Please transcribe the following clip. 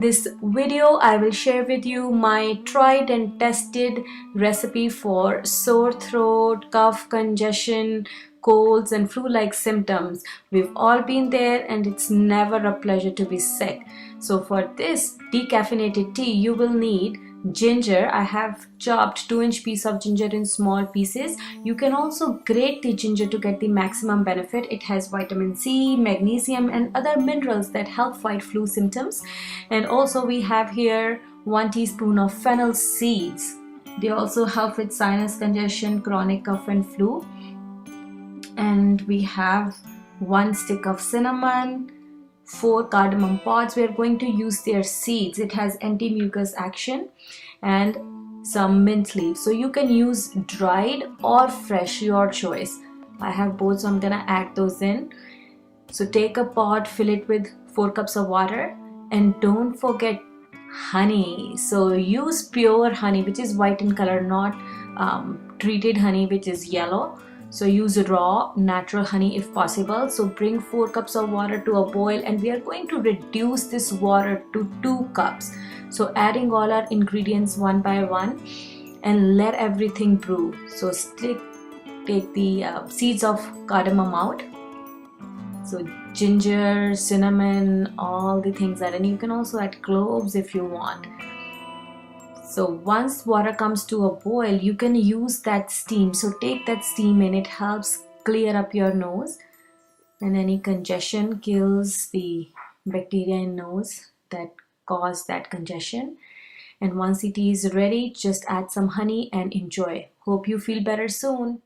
This video I will share with you my tried and tested recipe for sore throat, cough, congestion, colds and flu-like symptoms. We've all been there and it's never a pleasure to be sick. So for this decaffeinated tea you will need ginger. I have chopped 2-inch piece of ginger in small pieces. You can also grate the ginger to get the maximum benefit. It has vitamin C, magnesium and other minerals that help fight flu symptoms. And also we have here 1 teaspoon of fennel seeds. They also help with sinus congestion, chronic cough and flu. And we have 1 stick of cinnamon, 4 cardamom pods. We are going to use their seeds. It has anti-mucus action, and some mint leaves. So you can use dried or fresh, your choice. I have both, so I'm gonna add those in. So take a pot, fill it with 4 cups of water, and don't forget honey. So use pure honey, which is white in color, not treated honey, which is yellow. So use raw natural honey if possible. So bring 4 cups of water to a boil, and we are going to reduce this water to 2 cups. So adding all our ingredients one by one and let everything brew. So take the seeds of cardamom out. So ginger, cinnamon, all the things that, and you can also add cloves if you want. So once water comes to a boil, you can use that steam. So take that steam in, it helps clear up your nose, and any congestion kills the bacteria in nose that cause that congestion. And once the tea is ready, just add some honey and enjoy. Hope you feel better soon.